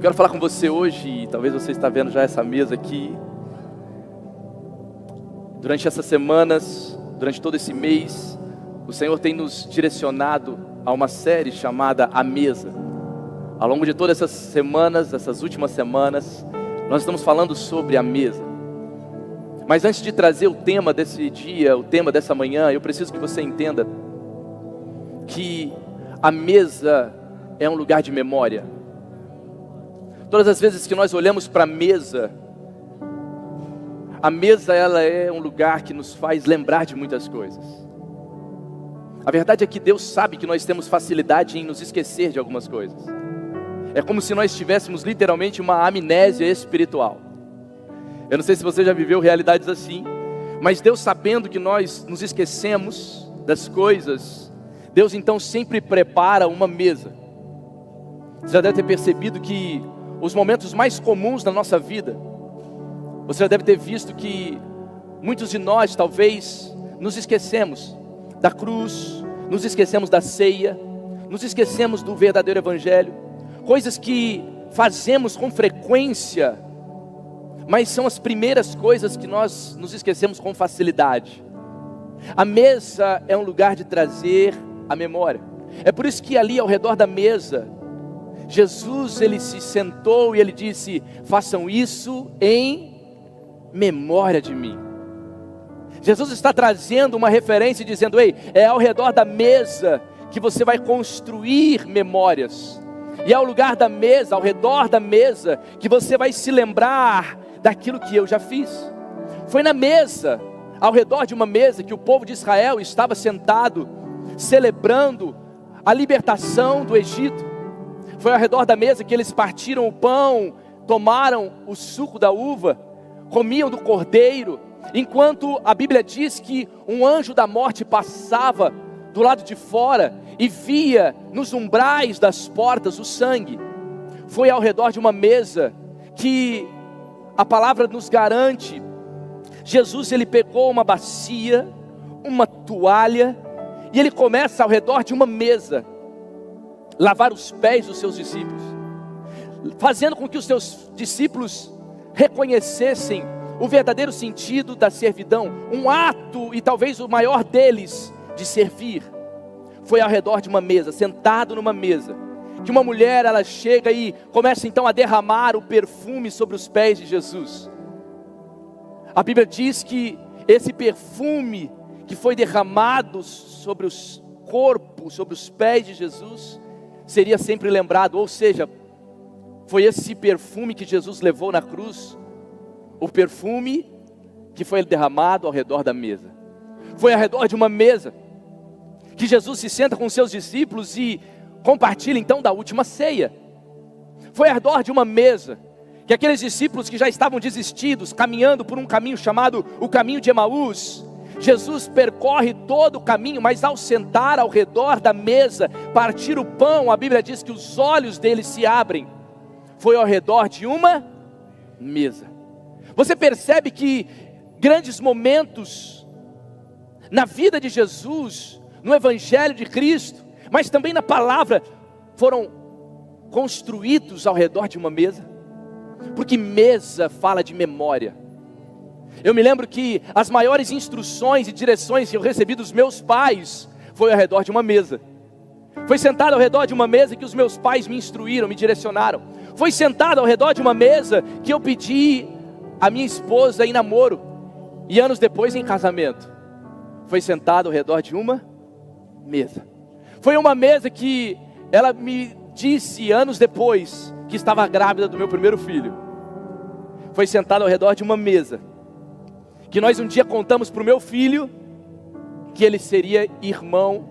Eu quero falar com você hoje, e talvez você está vendo já essa mesa aqui. Durante essas semanas, durante todo esse mês, o Senhor tem nos direcionado a uma série chamada A Mesa. Ao longo de todas essas semanas, essas últimas semanas, nós estamos falando sobre a mesa. Mas antes de trazer o tema desse dia, o tema dessa manhã, eu preciso que você entenda que a mesa é um lugar de memória. Todas as vezes que nós olhamos para a mesa ela é um lugar que nos faz lembrar de muitas coisas. A verdade é que Deus sabe que nós temos facilidade em nos esquecer de algumas coisas. É como se nós tivéssemos literalmente uma amnésia espiritual. Eu não sei se você já viveu realidades assim, mas Deus, sabendo que nós nos esquecemos das coisas, Deus então sempre prepara uma mesa. Você já deve ter percebido que os momentos mais comuns da nossa vida, você já deve ter visto que muitos de nós talvez nos esquecemos da cruz, nos esquecemos da ceia, nos esquecemos do verdadeiro evangelho, coisas que fazemos com frequência, mas são as primeiras coisas que nós nos esquecemos com facilidade. A mesa é um lugar de trazer a memória. É por isso que ali ao redor da mesa, Jesus, ele se sentou e ele disse: façam isso em memória de mim. Jesus está trazendo uma referência, dizendo: ei, é ao redor da mesa que você vai construir memórias. E é ao lugar da mesa, ao redor da mesa, que você vai se lembrar daquilo que eu já fiz. Foi na mesa, ao redor de uma mesa, que o povo de Israel estava sentado, celebrando a libertação do Egito. Foi ao redor da mesa que eles partiram o pão, tomaram o suco da uva, comiam do cordeiro, enquanto a Bíblia diz que um anjo da morte passava do lado de fora e via nos umbrais das portas o sangue. Foi ao redor de uma mesa que a palavra nos garante. Jesus, ele pegou uma bacia, uma toalha, e ele começa ao redor de uma mesa lavar os pés dos seus discípulos, fazendo com que os seus discípulos reconhecessem o verdadeiro sentido da servidão, um ato, e talvez o maior deles, de servir. Foi ao redor de uma mesa, sentado numa mesa, que uma mulher, ela chega e começa então a derramar o perfume sobre os pés de Jesus. A Bíblia diz que esse perfume que foi derramado sobre os corpos, sobre os pés de Jesus, seria sempre lembrado, ou seja, foi esse perfume que Jesus levou na cruz, o perfume que foi derramado ao redor da mesa. Foi ao redor de uma mesa que Jesus se senta com seus discípulos e compartilha então da última ceia. Foi ao redor de uma mesa que aqueles discípulos que já estavam desistidos, caminhando por um caminho chamado o caminho de Emaús, Jesus percorre todo o caminho, mas ao sentar ao redor da mesa, partir o pão, a Bíblia diz que os olhos dele se abrem. Foi ao redor de uma mesa. Você percebe que grandes momentos na vida de Jesus, no Evangelho de Cristo, mas também na palavra, foram construídos ao redor de uma mesa, porque mesa fala de memória. Eu me lembro que as maiores instruções e direções que eu recebi dos meus pais foi ao redor de uma mesa. Foi sentado ao redor de uma mesa que os meus pais me instruíram, me direcionaram. Foi sentado ao redor de uma mesa que eu pedi a minha esposa em namoro, e anos depois em casamento. Foi sentado ao redor de uma mesa. Foi uma mesa que ela me disse anos depois que estava grávida do meu primeiro filho. Foi sentado ao redor de uma mesa que nós um dia contamos para o meu filho que ele seria irmão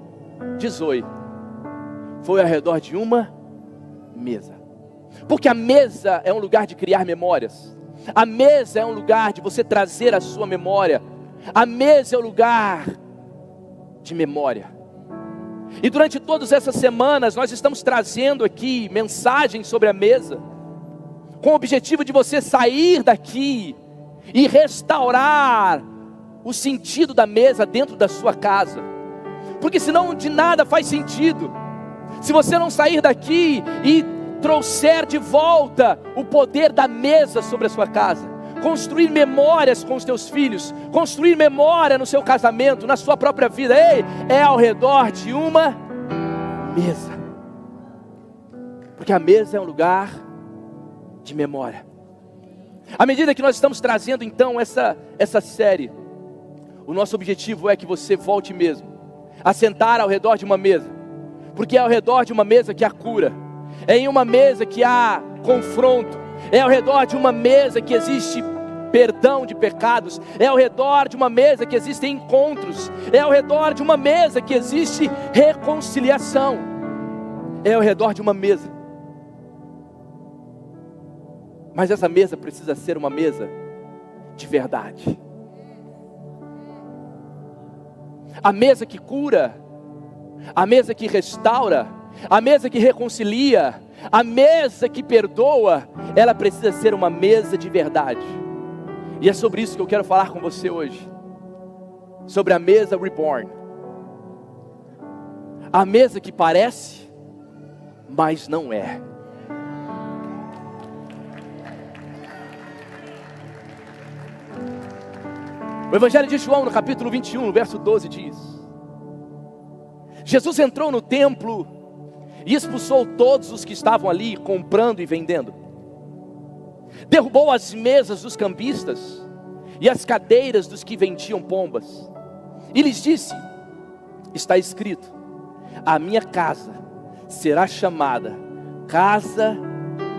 de Zoe. Foi ao redor de uma mesa. Porque a mesa é um lugar de criar memórias. A mesa é um lugar de você trazer a sua memória. A mesa é um lugar de memória. E durante todas essas semanas nós estamos trazendo aqui mensagens sobre a mesa, com o objetivo de você sair daqui e restaurar o sentido da mesa dentro da sua casa. Porque senão de nada faz sentido se você não sair daqui e trouxer de volta o poder da mesa sobre a sua casa, construir memórias com os teus filhos, construir memória no seu casamento, na sua própria vida, é ao redor de uma mesa, porque a mesa é um lugar de memória. À medida que nós estamos trazendo então essa série, o nosso objetivo é que você volte mesmo a sentar ao redor de uma mesa, porque é ao redor de uma mesa que há cura, é em uma mesa que há confronto, é ao redor de uma mesa que existe perdão de pecados, é ao redor de uma mesa que existem encontros, é ao redor de uma mesa que existe reconciliação, é ao redor de uma mesa. Mas essa mesa precisa ser uma mesa de verdade. A mesa que cura, a mesa que restaura, a mesa que reconcilia, a mesa que perdoa, ela precisa ser uma mesa de verdade. E é sobre isso que eu quero falar com você hoje. Sobre a mesa reborn. A mesa que parece, mas não é. O Evangelho de João, no capítulo 21, no verso 12, diz: Jesus entrou no templo e expulsou todos os que estavam ali comprando e vendendo. Derrubou as mesas dos cambistas e as cadeiras dos que vendiam pombas. E lhes disse: está escrito, a minha casa será chamada casa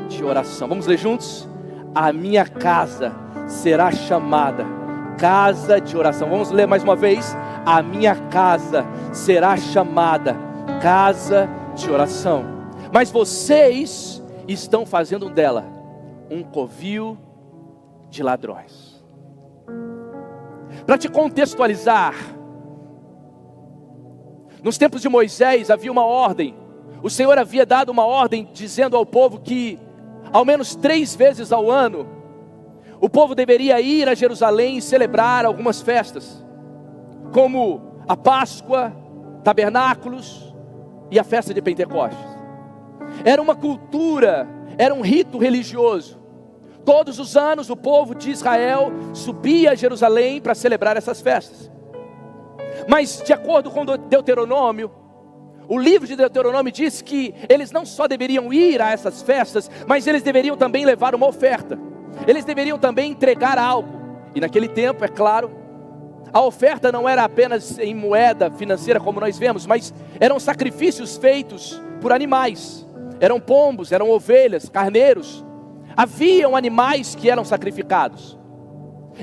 de oração. Vamos ler juntos? A minha casa será chamada casa de oração. Vamos ler mais uma vez. A minha casa será chamada casa de oração. Mas vocês estão fazendo dela um covil de ladrões. Para te contextualizar, nos tempos de Moisés havia uma ordem. O Senhor havia dado uma ordem dizendo ao povo que ao menos 3 vezes ao ano o povo deveria ir a Jerusalém e celebrar algumas festas, como a Páscoa, Tabernáculos e a festa de Pentecostes. Era uma cultura, era um rito religioso. Todos os anos o povo de Israel subia a Jerusalém para celebrar essas festas. Mas de acordo com Deuteronômio, o livro de Deuteronômio diz que eles não só deveriam ir a essas festas, mas eles deveriam também levar uma oferta. Eles deveriam também entregar algo. E naquele tempo, é claro, a oferta não era apenas em moeda financeira como nós vemos, mas eram sacrifícios feitos por animais. Eram pombos, eram ovelhas, carneiros. Haviam animais que eram sacrificados.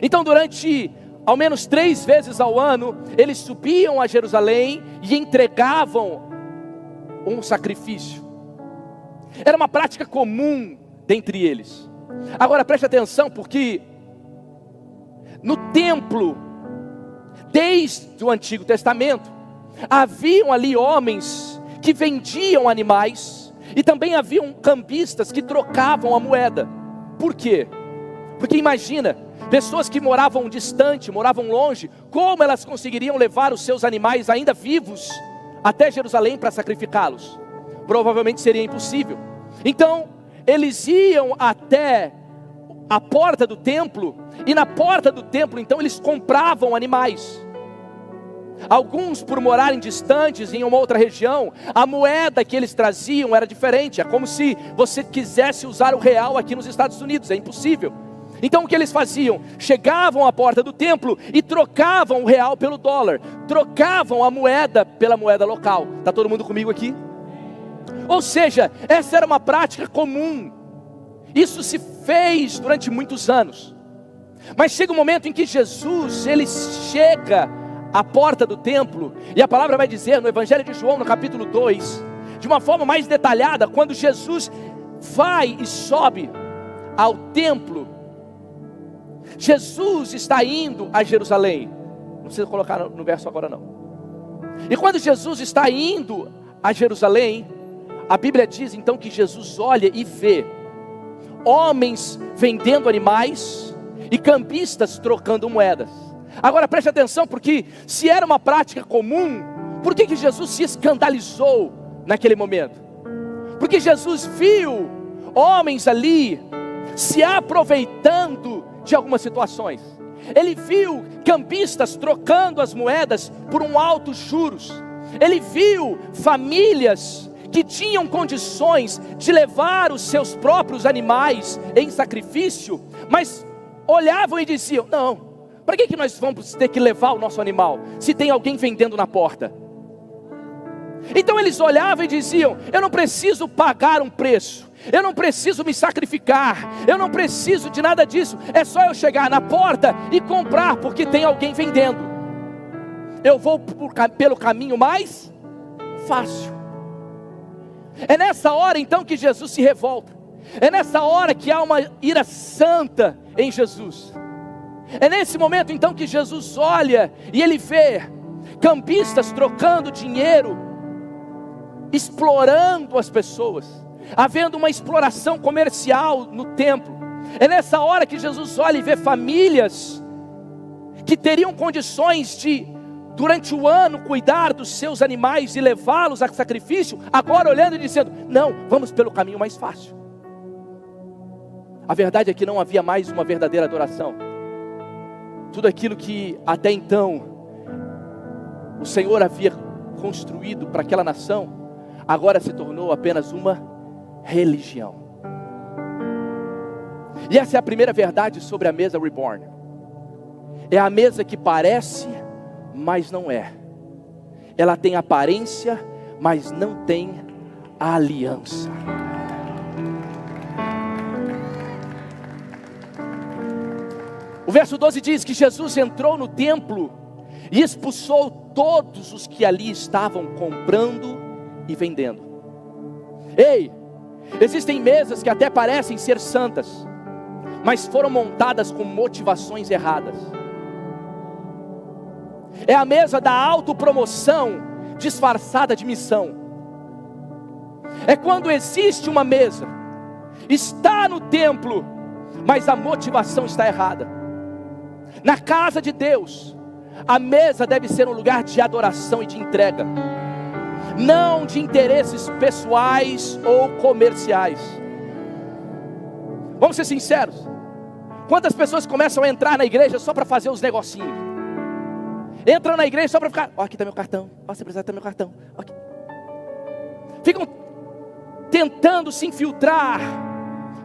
Então durante ao menos 3 vezes ao ano, eles subiam a Jerusalém e entregavam um sacrifício. Era uma prática comum dentre eles. Agora preste atenção, porque no templo, desde o Antigo Testamento, haviam ali homens que vendiam animais, e também haviam cambistas que trocavam a moeda. Por quê? Porque imagina, pessoas que moravam distante, moravam longe, como elas conseguiriam levar os seus animais ainda vivos até Jerusalém para sacrificá-los? Provavelmente seria impossível. Então eles iam até a porta do templo, e na porta do templo então eles compravam animais. Alguns, por morarem distantes em uma outra região, a moeda que eles traziam era diferente. É como se você quisesse usar o real aqui nos Estados Unidos, é impossível. Então o que eles faziam? Chegavam à porta do templo e trocavam o real pelo dólar, trocavam a moeda pela moeda local. Está todo mundo comigo aqui? Ou seja, essa era uma prática comum. Isso se fez durante muitos anos. Mas chega um momento em que Jesus, ele chega à porta do templo, e a palavra vai dizer no Evangelho de João, no capítulo 2, de uma forma mais detalhada, quando Jesus vai e sobe ao templo. Jesus está indo a Jerusalém. Não precisa colocar no verso agora não. E quando Jesus está indo a Jerusalém, a Bíblia diz então que Jesus olha e vê homens vendendo animais e cambistas trocando moedas. Agora preste atenção, porque se era uma prática comum, por que Jesus se escandalizou naquele momento? Porque Jesus viu homens ali se aproveitando de algumas situações. Ele viu cambistas trocando as moedas por altos juros. Ele viu famílias que tinham condições de levar os seus próprios animais em sacrifício, mas olhavam e diziam: não, para que nós vamos ter que levar o nosso animal, se tem alguém vendendo na porta? Então eles olhavam e diziam: eu não preciso pagar um preço, eu não preciso me sacrificar, eu não preciso de nada disso, é só eu chegar na porta e comprar, porque tem alguém vendendo. Eu vou pelo caminho mais fácil. É nessa hora então que Jesus se revolta. É nessa hora que há uma ira santa em Jesus. É nesse momento então que Jesus olha e ele vê cambistas trocando dinheiro, explorando as pessoas, havendo uma exploração comercial no templo. É nessa hora que Jesus olha e vê famílias que teriam condições de, durante o ano, cuidar dos seus animais e levá-los a sacrifício, agora olhando e dizendo: não, vamos pelo caminho mais fácil. A verdade é que não havia mais uma verdadeira adoração. Tudo aquilo que até então o Senhor havia construído para aquela nação, agora se tornou apenas uma religião. E essa é a primeira verdade sobre a mesa Reborn. É a mesa que parece, mas não é. Ela tem aparência, mas não tem aliança. O verso 12 diz que Jesus entrou no templo e expulsou todos os que ali estavam comprando e vendendo. Ei, existem mesas que até parecem ser santas, mas foram montadas com motivações erradas. É a mesa da autopromoção disfarçada de missão. É quando existe uma mesa, está no templo, mas a motivação está errada. Na casa de Deus, a mesa deve ser um lugar de adoração e de entrega, não de interesses pessoais ou comerciais. Vamos ser sinceros. Quantas pessoas começam a entrar na igreja só para fazer os negocinhos? Entram na igreja só para ficar: ó, aqui está meu cartão, ó, você precisa ter meu cartão, ó, aqui. Ficam tentando se infiltrar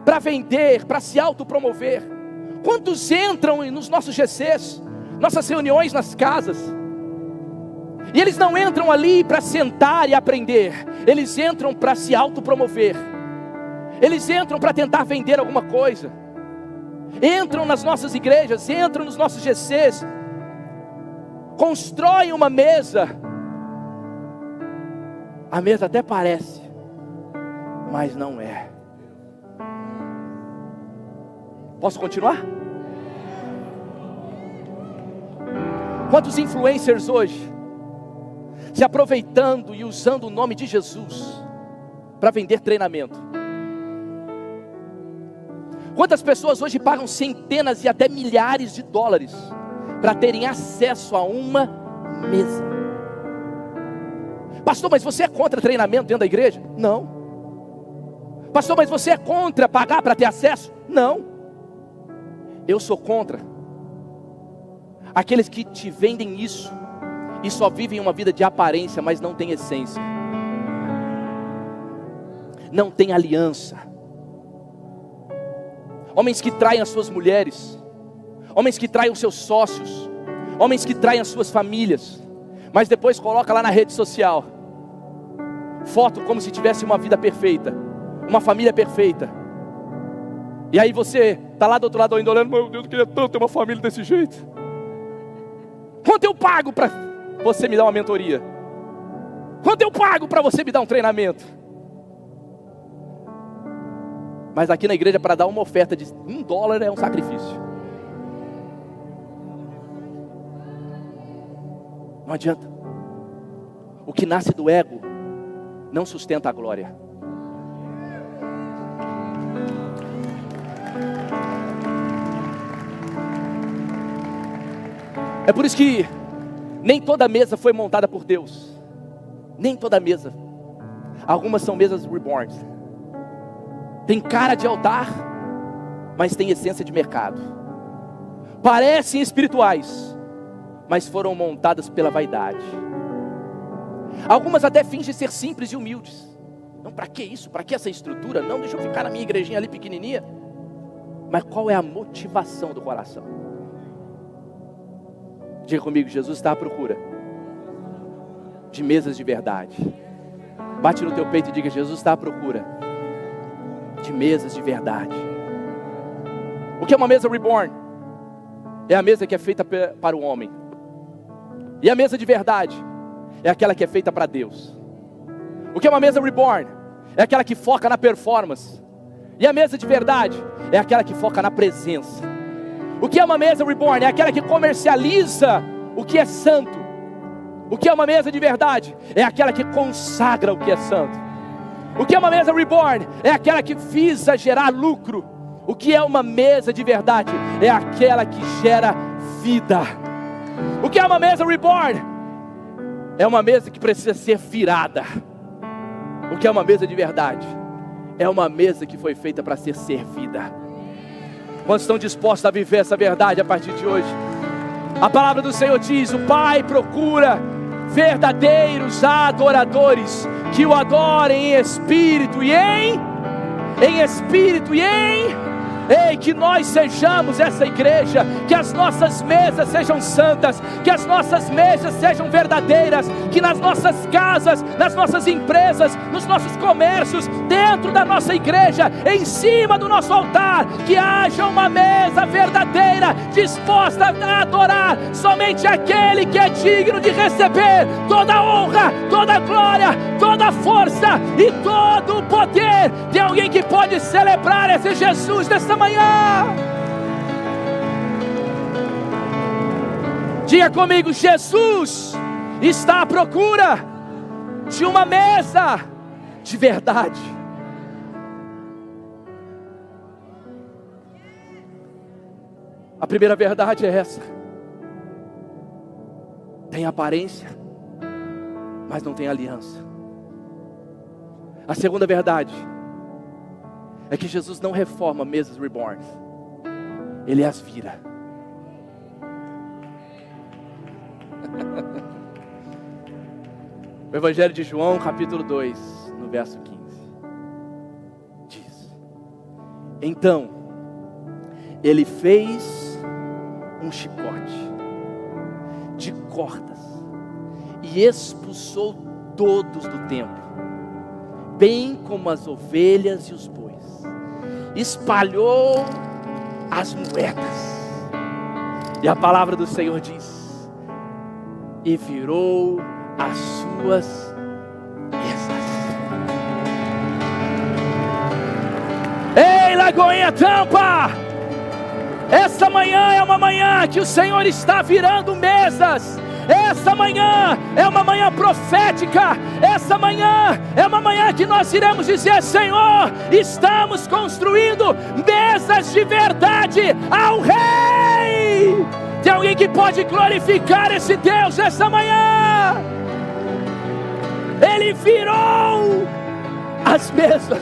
para vender, para se autopromover. Quantos entram nos nossos GCs, nossas reuniões nas casas, e eles não entram ali para sentar e aprender, eles entram para se autopromover, eles entram para tentar vender alguma coisa, entram nas nossas igrejas, entram nos nossos GCs, constroem uma mesa, a mesa até parece, mas não é. Posso continuar? Quantos influencers hoje se aproveitando e usando o nome de Jesus para vender treinamento? Quantas pessoas hoje pagam centenas e até milhares de dólares para terem acesso a uma mesa? Pastor, mas você é contra treinamento dentro da igreja? Não. Pastor, mas você é contra pagar para ter acesso? Não. Eu sou contra aqueles que te vendem isso e só vivem uma vida de aparência, mas não tem essência, não tem aliança. Homens que traem as suas mulheres, homens que traem os seus sócios, homens que traem as suas famílias, mas depois coloca lá na rede social foto como se tivesse uma vida perfeita, uma família perfeita. E aí você está lá do outro lado ainda olhando: meu Deus, eu queria tanto ter uma família desse jeito. Quanto eu pago para você me dar uma mentoria? Quanto eu pago para você me dar um treinamento? Mas aqui na igreja, para dar uma oferta de $1 é um sacrifício. Não adianta. O que nasce do ego não sustenta a glória. É por isso que nem toda mesa foi montada por Deus. Nem toda mesa. Algumas são mesas reborn. Tem cara de altar, mas tem essência de mercado. Parecem espirituais, mas foram montadas pela vaidade. Algumas até fingem ser simples e humildes. Não, para que isso? Para que essa estrutura? Não, deixa eu ficar na minha igrejinha ali pequenininha. Mas qual é a motivação do coração? Diga comigo, Jesus está à procura de mesas de verdade. Bate no teu peito e diga, Jesus está à procura de mesas de verdade. O que é uma mesa reborn? É a mesa que é feita para o homem. E a mesa de verdade é aquela que é feita para Deus. O que é uma mesa reborn? É aquela que foca na performance. E a mesa de verdade é aquela que foca na presença. O que é uma mesa reborn? É aquela que comercializa o que é santo. O que é uma mesa de verdade? É aquela que consagra o que é santo. O que é uma mesa reborn? É aquela que visa gerar lucro. O que é uma mesa de verdade? É aquela que gera vida. O que é uma mesa reborn? É uma mesa que precisa ser virada. O que é uma mesa de verdade? É uma mesa que foi feita para ser servida. Quantos estão dispostos a viver essa verdade a partir de hoje? A palavra do Senhor diz: o Pai procura verdadeiros adoradores que o adorem em espírito e em espírito e Ei, que nós sejamos essa igreja, que as nossas mesas sejam santas, que as nossas mesas sejam verdadeiras, que nas nossas casas, nas nossas empresas, nos nossos comércios, dentro da nossa igreja, em cima do nosso altar, que haja uma mesa verdadeira, disposta a adorar somente aquele que é digno de receber toda a honra, toda a glória, toda a força e todo o poder. Tem alguém que pode celebrar esse Jesus nessa manhã? Diga comigo, Jesus está à procura de uma mesa de verdade. A primeira verdade é essa: tem aparência, mas não tem aliança. A segunda verdade é que Jesus não reforma mesas reborns, Ele as vira. O Evangelho de João, capítulo 2, no verso 15, diz: então, Ele fez um chicote de cordas e expulsou todos do templo, bem como as ovelhas e os bois. Espalhou as moedas. E a palavra do Senhor diz: e virou as suas mesas. Ei, Lagoinha Tampa! Essa manhã é uma manhã que o Senhor está virando mesas. Essa manhã é uma manhã profética. Essa manhã é uma manhã que nós iremos dizer: Senhor, estamos construindo mesas de verdade ao Rei. Tem alguém que pode glorificar esse Deus essa manhã? Ele virou as mesas.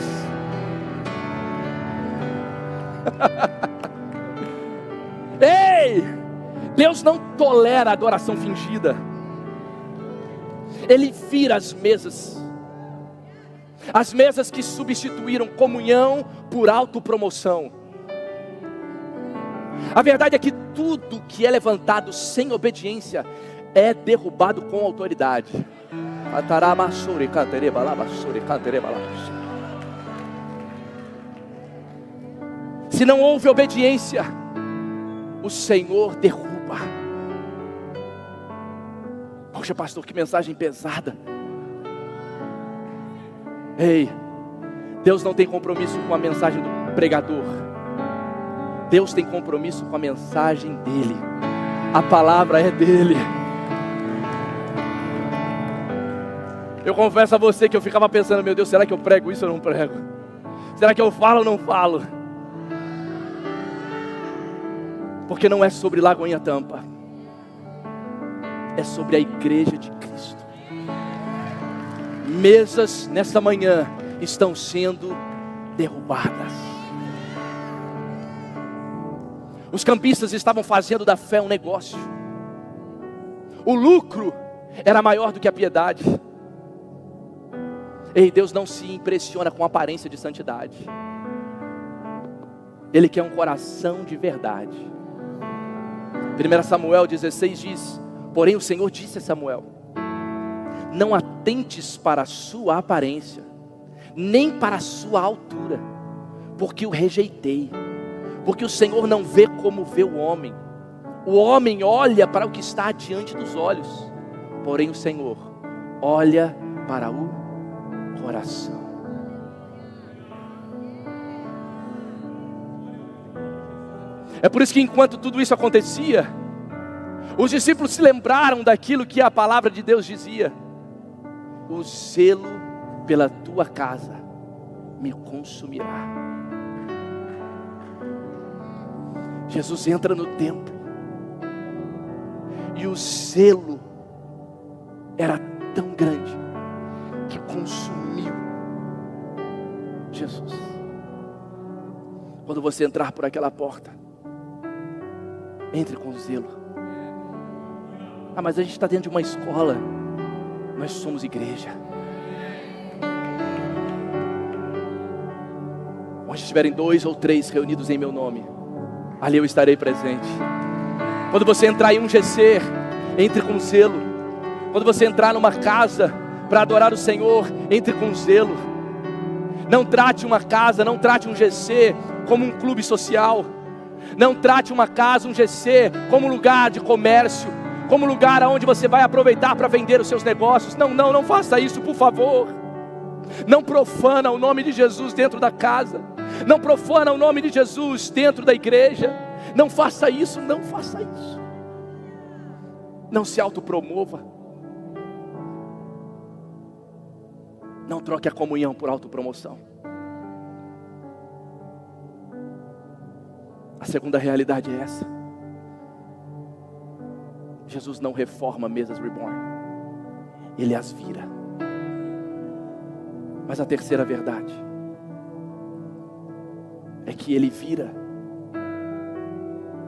Ei, Deus não tolera adoração fingida. Ele vira as mesas que substituíram comunhão por autopromoção. A verdade é que tudo que é levantado sem obediência é derrubado com autoridade. Se não houve obediência, o Senhor derruba. Poxa, pastor, que mensagem pesada. Ei, Deus não tem compromisso com a mensagem do pregador. Deus tem compromisso com a mensagem dele. A palavra é dele. Eu confesso a você que eu ficava pensando: meu Deus, será que eu prego isso ou não prego? Será que eu falo ou não falo? Porque não é sobre Lagoinha Tampa, é sobre a igreja de Cristo. Mesas nesta manhã estão sendo derrubadas. Os cambistas estavam fazendo da fé um negócio. O lucro era maior do que a piedade. Ei, Deus não se impressiona com a aparência de santidade. Ele quer um coração de verdade. 1 Samuel 16 diz: porém o Senhor disse a Samuel: não atentes para a sua aparência, nem para a sua altura, porque o rejeitei. Porque o Senhor não vê como vê o homem. O homem olha para o que está diante dos olhos, porém o Senhor olha para o coração. É por isso que enquanto tudo isso acontecia, os discípulos se lembraram daquilo que a palavra de Deus dizia: o zelo pela tua casa me consumirá. Jesus entra no templo e o zelo era tão grande que consumiu Jesus. Quando você entrar por aquela porta, entre com zelo. Ah, mas a gente está dentro de uma escola. Nós somos igreja. Onde estiverem 2 ou 3 reunidos em meu nome, ali eu estarei presente. Quando você entrar em um GC, entre com zelo. Quando você entrar numa casa para adorar o Senhor, entre com zelo. Não trate uma casa, não trate um GC como um clube social. Não trate uma casa, um GC, como um lugar de comércio, como um lugar onde você vai aproveitar para vender os seus negócios. Não faça isso, por favor. Não profana o nome de Jesus dentro da casa. Não profana o nome de Jesus dentro da igreja. Não faça isso, não faça isso. Não se autopromova. Não troque a comunhão por autopromoção. A segunda realidade é essa: Jesus não reforma mesas reborn, Ele as vira. Mas a terceira verdade é que Ele vira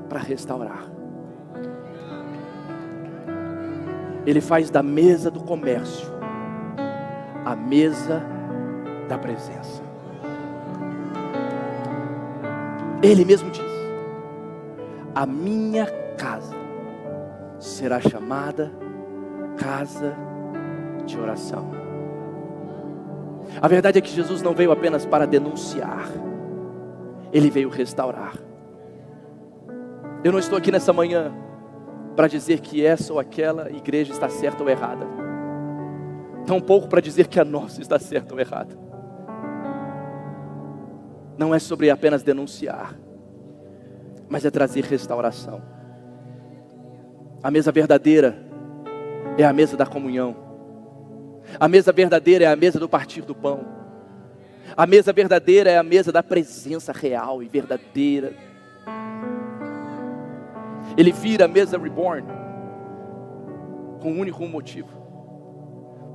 para restaurar. Ele faz da mesa do comércio a mesa da presença. Ele mesmo diz: a minha casa será chamada casa de oração. A verdade é que Jesus não veio apenas para denunciar, Ele veio restaurar. Eu não estou aqui nessa manhã para dizer que essa ou aquela igreja está certa ou errada, tampouco para dizer que a nossa está certa ou errada. Não é sobre apenas denunciar, mas é trazer restauração. A mesa verdadeira é a mesa da comunhão. A mesa verdadeira é a mesa do partir do pão. A mesa verdadeira é a mesa da presença real e verdadeira. Ele vira a mesa reborn com um único motivo: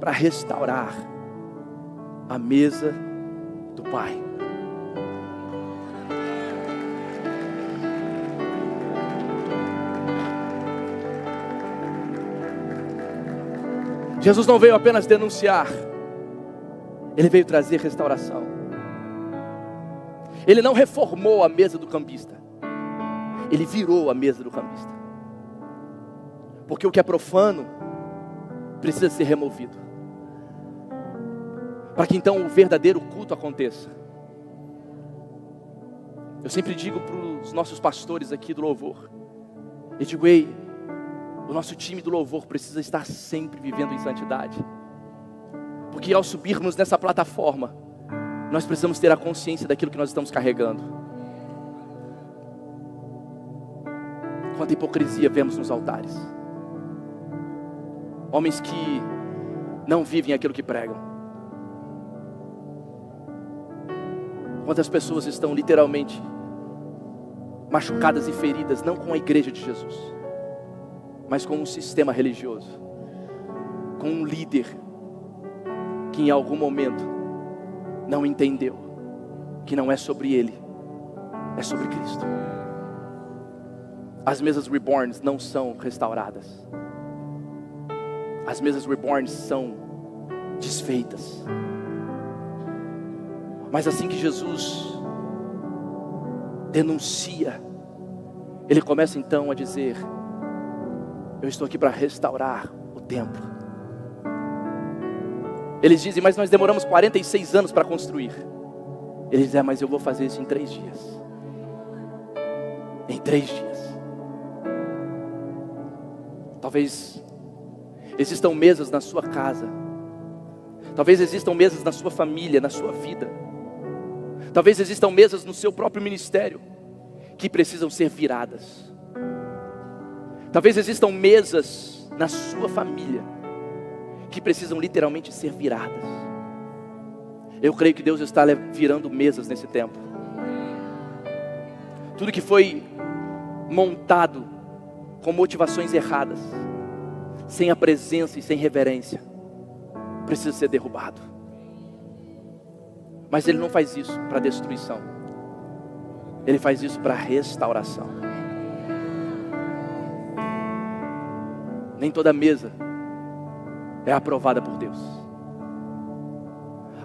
para restaurar a mesa do Pai. Jesus não veio apenas denunciar, Ele veio trazer restauração. Ele não reformou a mesa do cambista, Ele virou a mesa do cambista. Porque o que é profano precisa ser removido, para que então o verdadeiro culto aconteça. Eu sempre digo para os nossos pastores aqui do louvor, eu digo: ei, o nosso time do louvor precisa estar sempre vivendo em santidade, porque ao subirmos nessa plataforma, nós precisamos ter a consciência daquilo que nós estamos carregando. Quanta hipocrisia vemos nos altares. Homens que não vivem aquilo que pregam. Quantas pessoas estão literalmente machucadas e feridas, não com a igreja de Jesus, mas com um sistema religioso, com um líder que em algum momento não entendeu que não é sobre ele, é sobre Cristo. As mesas reborns não são restauradas. As mesas reborns são desfeitas. Mas assim que Jesus denuncia, ele começa então a dizer: eu estou aqui para restaurar o templo. Eles dizem: mas nós demoramos 46 anos para construir. Ele diz: mas eu vou fazer isso em 3 dias. Em 3 dias. Talvez existam mesas na sua casa. Talvez existam mesas na sua família, na sua vida. Talvez existam mesas no seu próprio ministério que precisam ser viradas. Talvez existam mesas na sua família que precisam literalmente ser viradas. Eu creio que Deus está virando mesas nesse tempo. Tudo que foi montado com motivações erradas, sem a presença e sem reverência, precisa ser derrubado. Mas Ele não faz isso para destruição. Ele faz isso para restauração. Nem toda mesa é aprovada por Deus.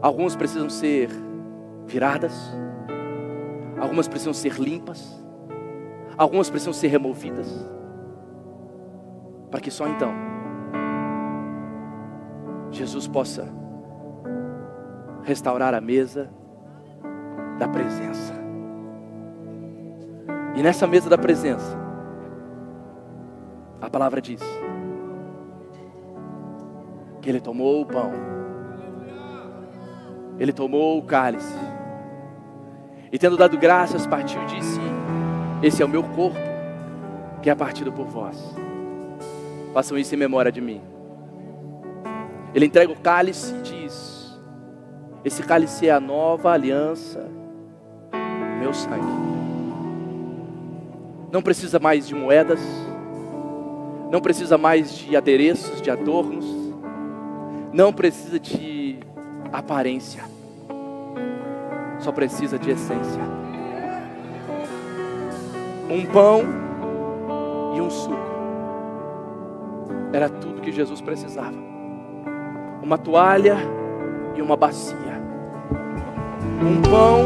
Algumas precisam ser viradas, algumas precisam ser limpas, algumas precisam ser removidas, para que só então Jesus possa restaurar a mesa da presença. E nessa mesa da presença, a palavra diz que Ele tomou o pão, Ele tomou o cálice, e tendo dado graças, partiu e disse: esse é o meu corpo, que é partido por vós. Façam isso em memória de mim. Ele entrega o cálice e diz: esse cálice é a nova aliança, meu sangue. Não precisa mais de moedas, não precisa mais de adereços, de adornos, não precisa de aparência, só precisa de essência. Um pão e um suco era tudo que Jesus precisava. Uma toalha e uma bacia, um pão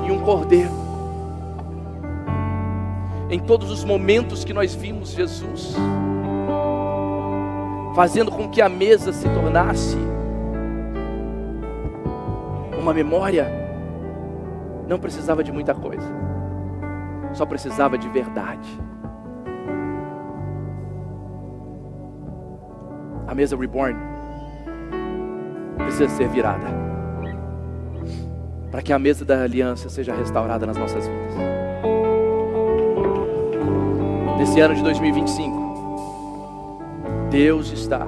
e um cordeiro. Em todos os momentos que nós vimos Jesus fazendo com que a mesa se tornasse uma memória, não precisava de muita coisa, só precisava de verdade. A mesa reborn precisa ser virada, para que a mesa da aliança seja restaurada nas nossas vidas. Nesse ano de 2025, Deus está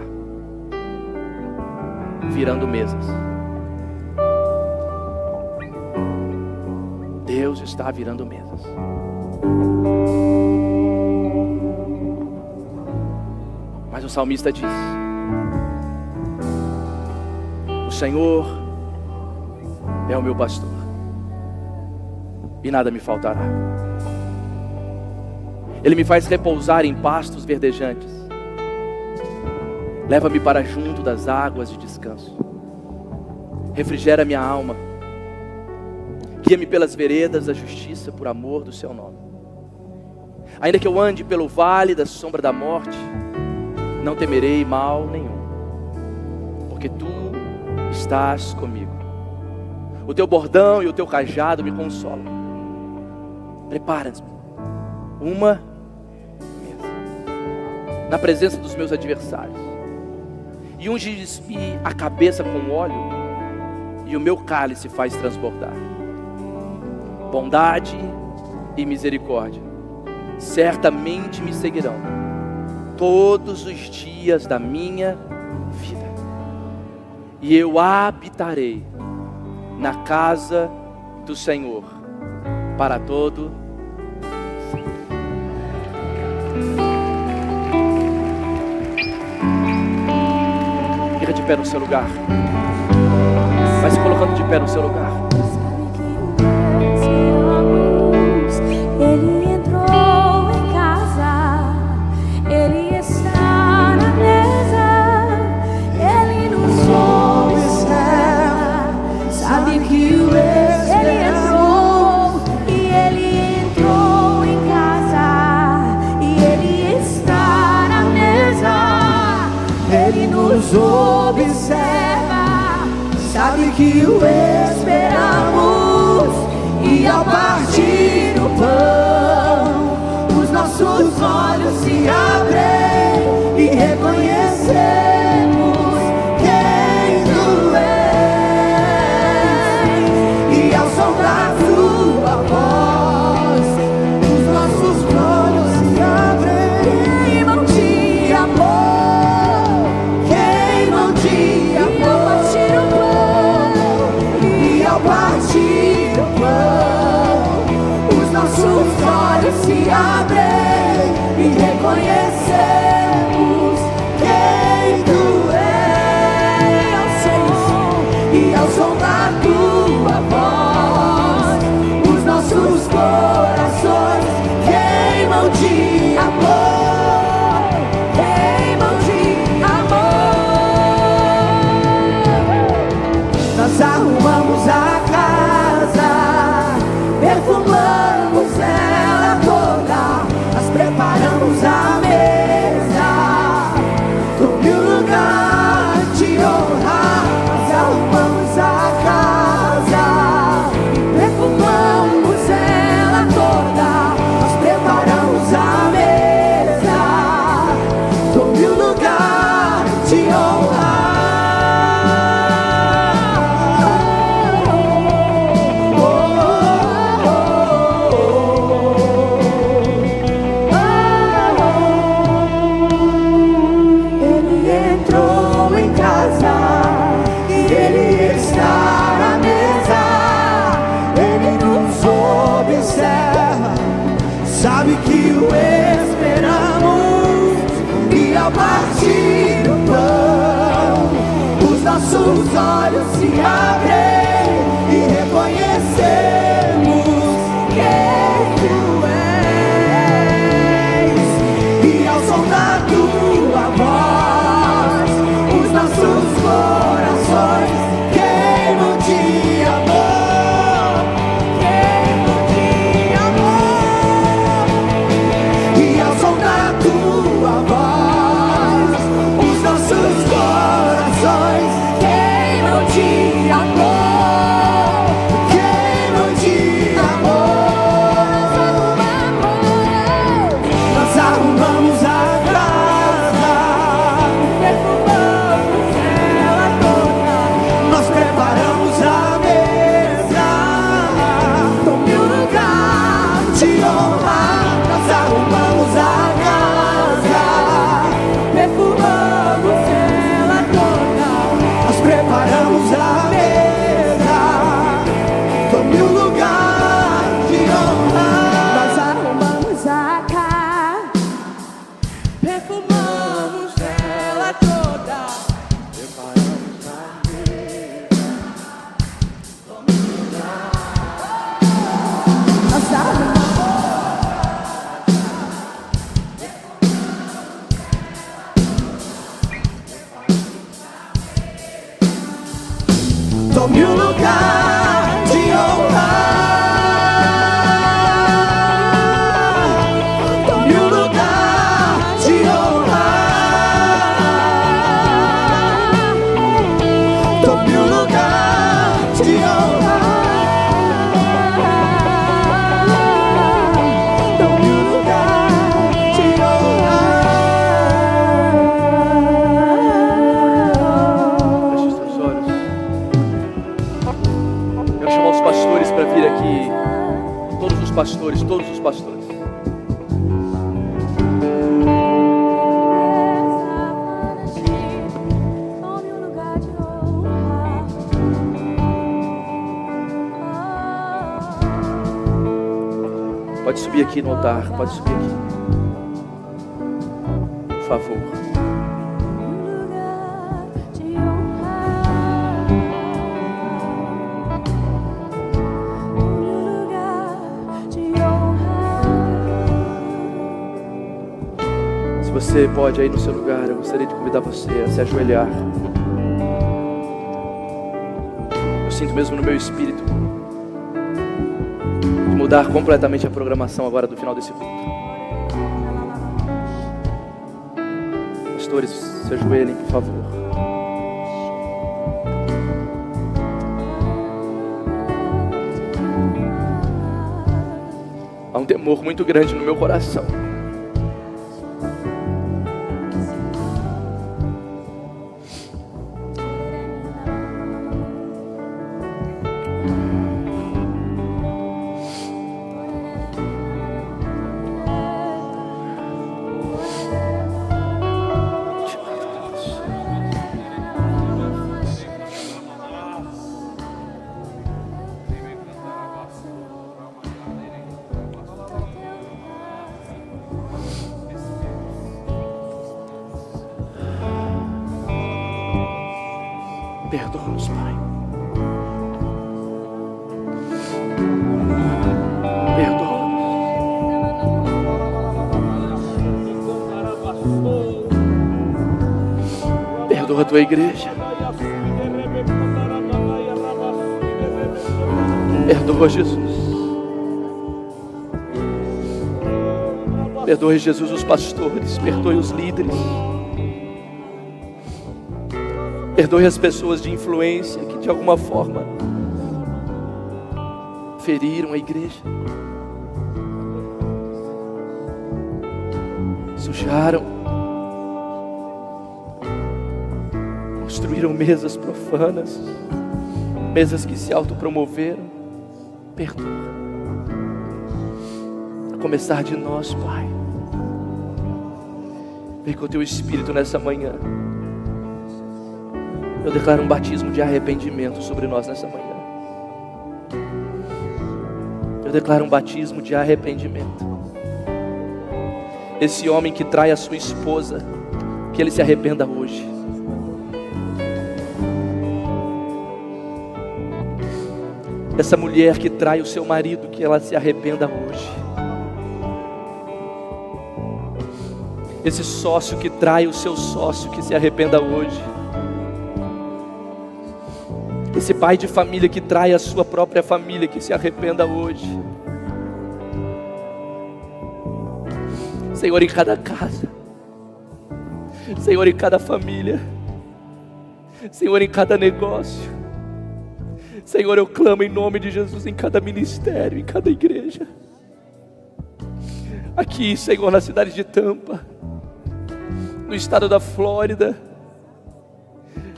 virando mesas. Deus está virando mesas. Mas o salmista diz: o Senhor é o meu pastor, e nada me faltará. Ele me faz repousar em pastos verdejantes, leva-me para junto das águas de descanso, refrigera minha alma, guia-me pelas veredas da justiça por amor do seu nome. Ainda que eu ande pelo vale da sombra da morte, não temerei mal nenhum, porque tu estás comigo. O teu bordão e o teu cajado me consolam. Prepara-me uma na presença dos meus adversários, e unges-me a cabeça com óleo, e o meu cálice faz transbordar. Bondade e misericórdia certamente me seguirão todos os dias da minha vida, e eu habitarei na casa do Senhor para todo sempre. Fica de pé no seu lugar. Vai se colocando de pé no seu lugar. que o esperamos, e ao partir o pão, os nossos olhos se abrem e reconhecemos quem tu és. E ao som da tua voz, os nossos olhos se abrem, queimam de amor, queimam de amor. E ao partir o pão, os nossos olhos se abrem e reconhecemos quem tu és. E ao som da tua voz, os nossos corações queimam de amor, queimam de amor. Nós arrumamos a casa, perfumamos ela toda, nós preparamos a mesa, tome o lugar de honrar. Nós arrumamos a casa, perfumamos ela toda, nós preparamos a mesa, tome o lugar de honrar. Ele entrou em casa e ele está na mesa. Ele nos observa, sabe que o esperamos, e ao partir o pão, os nossos olhos se abrem e reconhecemos quem tu és. E ao som da tua voz, os nossos corações queimam de amor, queimam de amor. E ao som da tua voz, os nossos corações queimam de amor, queimam de amor. Nós arrumamos a casa, perfumamos ela toda, nós preparamos a mesa, tome o lugar de honrar. Nós arrumamos a casa, perfumamos ela toda, nós preparamos a mesa, tome o lugar de honrar. Nós arrumamos a casa, perfumamos ela toda, preparamos a mesa, tome o lugar. Nós arrumamos. Tome o lugar de honrar, tome o lugar de honrar, tome o lugar de honrar, tome o lugar de honrar. Feche os teus olhos. Eu chamo os pastores para vir aqui. Todos os pastores, todos os pastores. Pode subir aqui no altar, pode subir aqui. Por favor. Se você pode aí no seu lugar, eu gostaria de convidar você a se ajoelhar. Eu sinto mesmo no meu espírito de mudar completamente a programação agora do final desse culto. Pastores, se ajoelhem, por favor. um temor muito grande no meu coração. Perdoa-nos, Pai. Perdoa-nos. Perdoa a tua igreja. Perdoa, Jesus. Perdoe, Jesus, os pastores. Perdoe os líderes. Perdoe as pessoas de influência que de alguma forma feriram a igreja, sujaram, construíram mesas profanas, mesas que se autopromoveram. Perdoa, a começar de nós, Pai. Vem com o teu Espírito nessa manhã. Eu declaro um batismo de arrependimento sobre nós nessa manhã. Eu declaro um batismo de arrependimento. Esse homem que trai a sua esposa, que ele se arrependa hoje. Essa mulher que trai o seu marido, que ela se arrependa hoje. Esse sócio que trai o seu sócio, que se arrependa hoje. Esse pai de família que trai a sua própria família, que se arrependa hoje. Senhor, em cada casa. Senhor, em cada família. Senhor, em cada negócio. Senhor, eu clamo em nome de Jesus em cada ministério, em cada igreja. Aqui, Senhor, na cidade de Tampa, no estado da Flórida,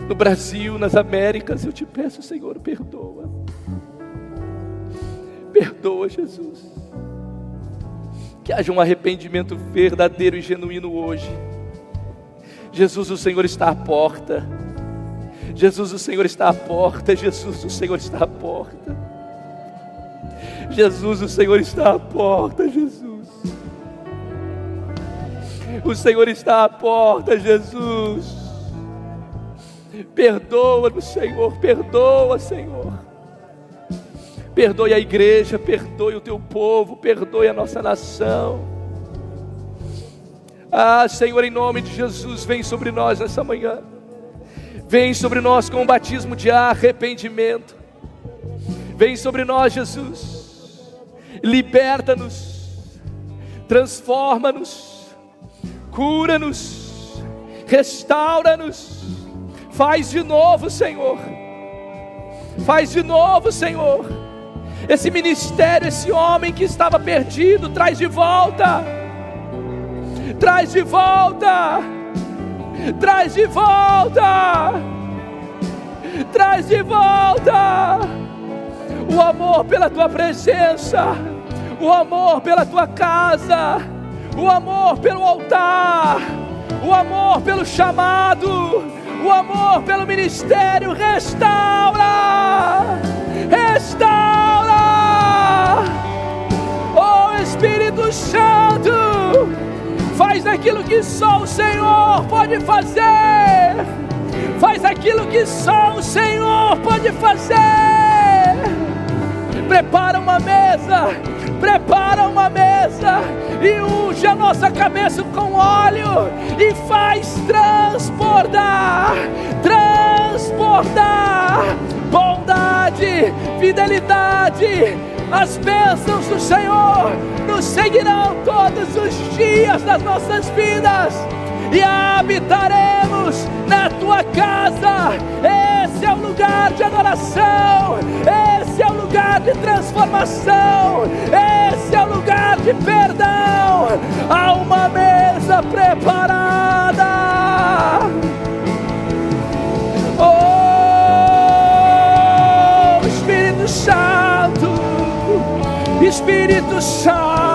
no Brasil, nas Américas, eu te peço, Senhor, perdoa. Perdoa, Jesus. Que haja um arrependimento verdadeiro e genuíno hoje. Jesus, o Senhor está à porta. Jesus, o Senhor está à porta. Jesus, o Senhor está à porta. Jesus, o Senhor está à porta, Jesus. O Senhor está à porta, Jesus. Perdoa-nos, Senhor, perdoa, Senhor. Perdoe a igreja, perdoe o teu povo, perdoe a nossa nação. Ah, Senhor, em nome de Jesus, vem sobre nós nessa manhã. Vem sobre nós com um batismo de arrependimento. Vem sobre nós, Jesus. Liberta-nos, transforma-nos, cura-nos, restaura-nos. Faz de novo, Senhor. Faz de novo, Senhor. Esse ministério, esse homem que estava perdido, traz de volta. Traz de volta. Traz de volta. Traz de volta. O amor pela tua presença. O amor pela tua casa. O amor pelo altar. O amor pelo chamado. O amor pelo ministério. Restaura. Restaura. Oh Espírito Santo, faz aquilo que só o Senhor pode fazer. Faz aquilo que só o Senhor pode fazer. Prepara uma mesa. Prepara uma mesa e unge a nossa cabeça com óleo e faz transbordar bondade, fidelidade. As bênçãos do Senhor nos seguirão todos os dias das nossas vidas e habitaremos na tua casa. Esse é o lugar de adoração, esse é o lugar de transformação, esse é o lugar de perdão. Há uma mesa preparada. Oh, Espírito Santo, Espírito Santo.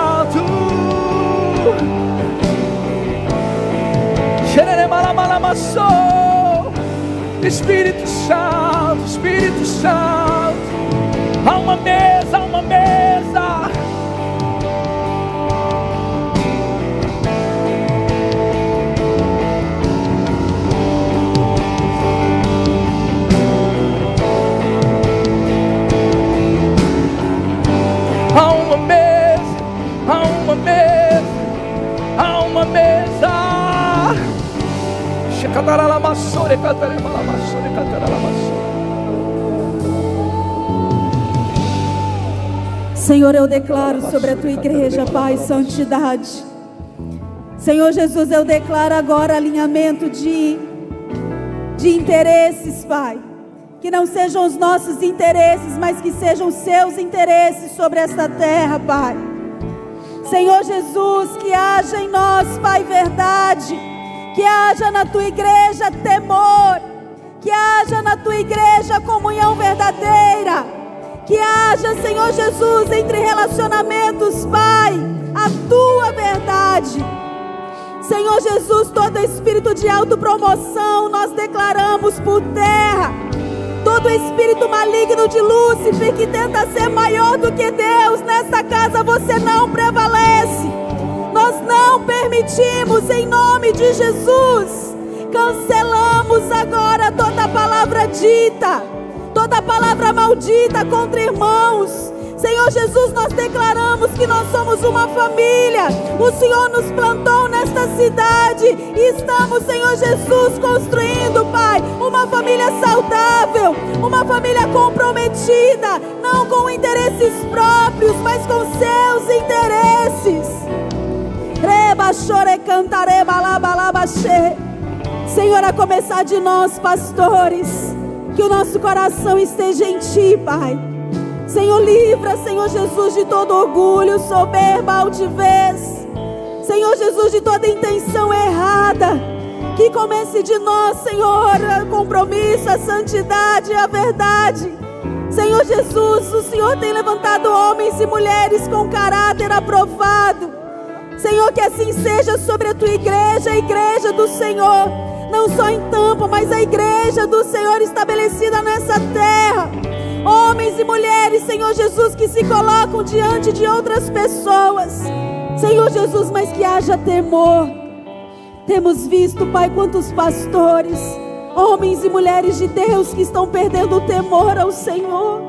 Espírito Santo, Espírito Santo. Há uma mesa, há uma mesa. Há uma mesa, há uma mesa, há uma mesa. Senhor, eu declaro sobre a tua igreja, Pai, santidade. Senhor Jesus, eu declaro agora alinhamento de interesses, Pai. Que não sejam os nossos interesses, mas que sejam os seus interesses sobre esta terra, Pai. Senhor Jesus, que haja em nós, Pai, verdade. Que haja na tua igreja temor. Que haja na tua igreja comunhão verdadeira. Que haja, Senhor Jesus, entre relacionamentos, Pai, a tua verdade. Senhor Jesus, todo espírito de autopromoção nós declaramos por terra. Todo espírito maligno de Lúcifer que tenta ser maior do que Deus, nesta casa você não prevalece. Nós não permitimos, em nome de Jesus. Cancelamos agora toda palavra dita, toda palavra maldita contra irmãos. Senhor Jesus, nós declaramos que nós somos uma família. O Senhor nos plantou nesta cidade e estamos, Senhor Jesus, construindo, Pai, uma família saudável, uma família comprometida, não com interesses próprios, mas com seus interesses. Senhor, a começar de nós, pastores, que o nosso coração esteja em Ti, Pai. Senhor, livra, Senhor Jesus, de todo orgulho, soberba, altivez. Senhor Jesus, de toda intenção errada. Que comece de nós, Senhor, o compromisso, a santidade e a verdade. Senhor Jesus, o Senhor tem levantado homens e mulheres com caráter aprovado. Senhor, que assim seja sobre a tua igreja, a igreja do Senhor. Não só em Tampa, mas a igreja do Senhor estabelecida nessa terra. Homens e mulheres, Senhor Jesus, que se colocam diante de outras pessoas. Senhor Jesus, mas que haja temor. Temos visto, Pai, quantos pastores, homens e mulheres de Deus que estão perdendo o temor ao Senhor,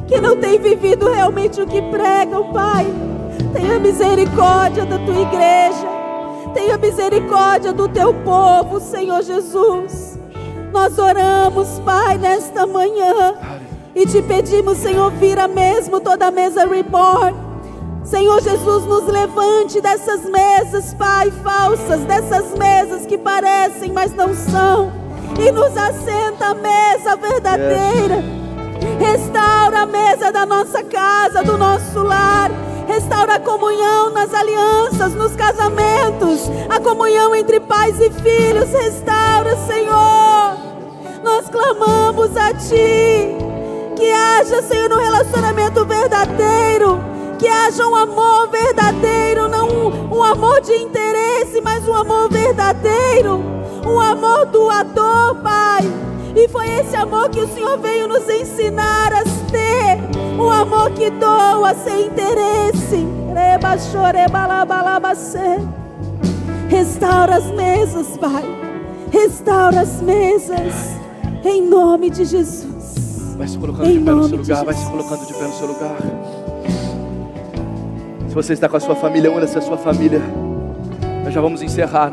que não têm vivido realmente o que pregam, Pai. Tenha misericórdia da tua igreja. Tenha misericórdia do teu povo, Senhor Jesus. Nós oramos, Pai, nesta manhã e te pedimos, Senhor, vira mesmo toda a mesa reborn. Senhor Jesus, nos levante dessas mesas, Pai, falsas, dessas mesas que parecem, mas não são, e nos assenta a mesa verdadeira. Restaura a mesa da nossa casa, do nosso lar. Restaura a comunhão nas alianças, nos casamentos, a comunhão entre pais e filhos. Restaura, Senhor. Nós clamamos a Ti. Que haja, Senhor, um relacionamento verdadeiro. Que haja um amor verdadeiro, não um amor de interesse, mas um amor verdadeiro. Um amor doador, Pai. E foi esse amor que o Senhor veio nos ensinar a ter. Um amor que doa sem interesse. Restaura as mesas, Pai. Restaura as mesas. Em nome de Jesus. Vai se colocando de pé no seu lugar. Vai se colocando de pé no seu lugar. Se você está com a sua família, una-se a sua família. Nós já vamos encerrar.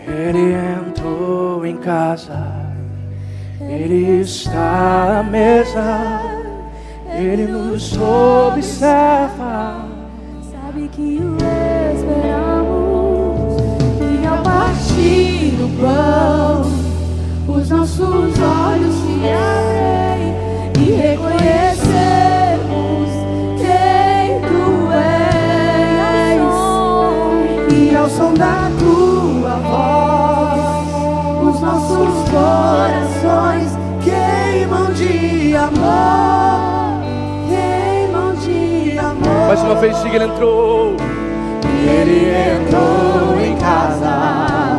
Ele entrou em casa, Ele está à mesa, Ele nos observa. Sabe que o esperamos, e ao partir o pão, os nossos olhos se abrem e reconhecem da tua voz, os nossos corações queimam de amor, queimam de amor. Mais uma vez, diga: Ele entrou. E Ele entrou em casa,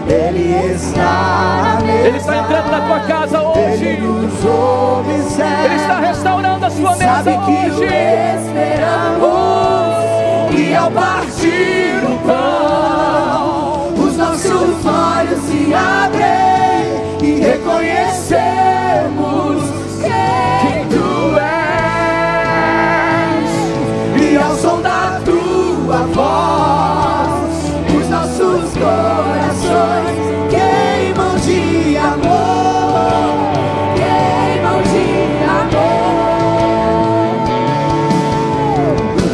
Ele está na mesa. Ele está entrando na tua casa hoje. Ele nos observa. Ele está restaurando a sua mesa Sabe que o hoje. esperamos. E ao partir o pão, os nossos olhos se abrem e reconhecemos quem tu és. E ao som da tua voz, os nossos corações queimam de amor, queimam de amor.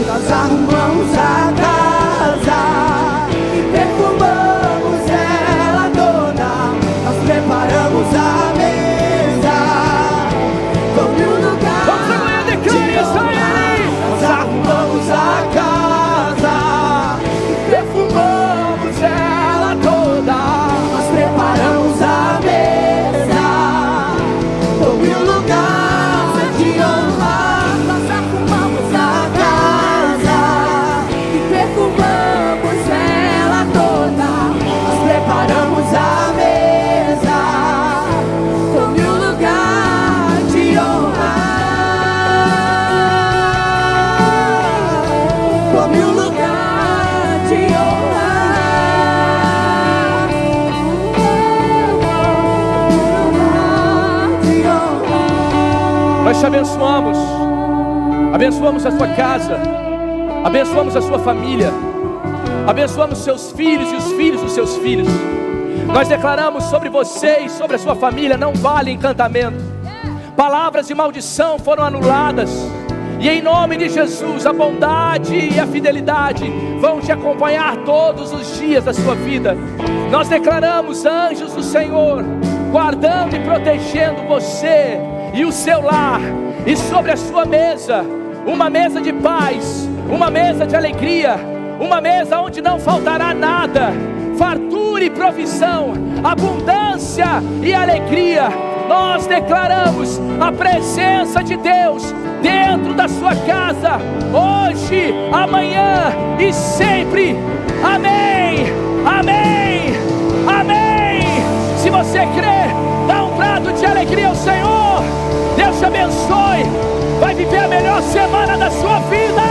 Nós arrumamos a casa e perfumamos ela toda. Nós preparamos a mesa, todo lugar. Vamos amanhã, declare isso aí. Nós arrumamos a casa e perfumamos ela toda. Nós preparamos a mesa, todo lugar de honra. Nós arrumamos a casa e perfumamos ela toda. Nós preparamos a mesa, todo lugar de honra. Tome um lugar de honra. De honra. Nós te abençoamos. Abençoamos a sua casa. Abençoamos a sua família. Abençoamos seus filhos e os filhos dos seus filhos. Nós declaramos sobre você e sobre a sua família: não vale encantamento. Palavras de maldição foram anuladas. E em nome de Jesus, a bondade e a fidelidade vão te acompanhar todos os dias da sua vida. Nós declaramos anjos do Senhor guardando e protegendo você e o seu lar. E sobre a sua mesa, uma mesa de paz, uma mesa de alegria, uma mesa onde não faltará nada. Fartura e provisão, abundância e alegria. Nós declaramos a presença de Deus dentro da sua casa, hoje, amanhã e sempre. Amém, amém, amém. Se você crê, dá um prato de alegria ao Senhor. Deus te abençoe. Vai viver a melhor semana da sua vida.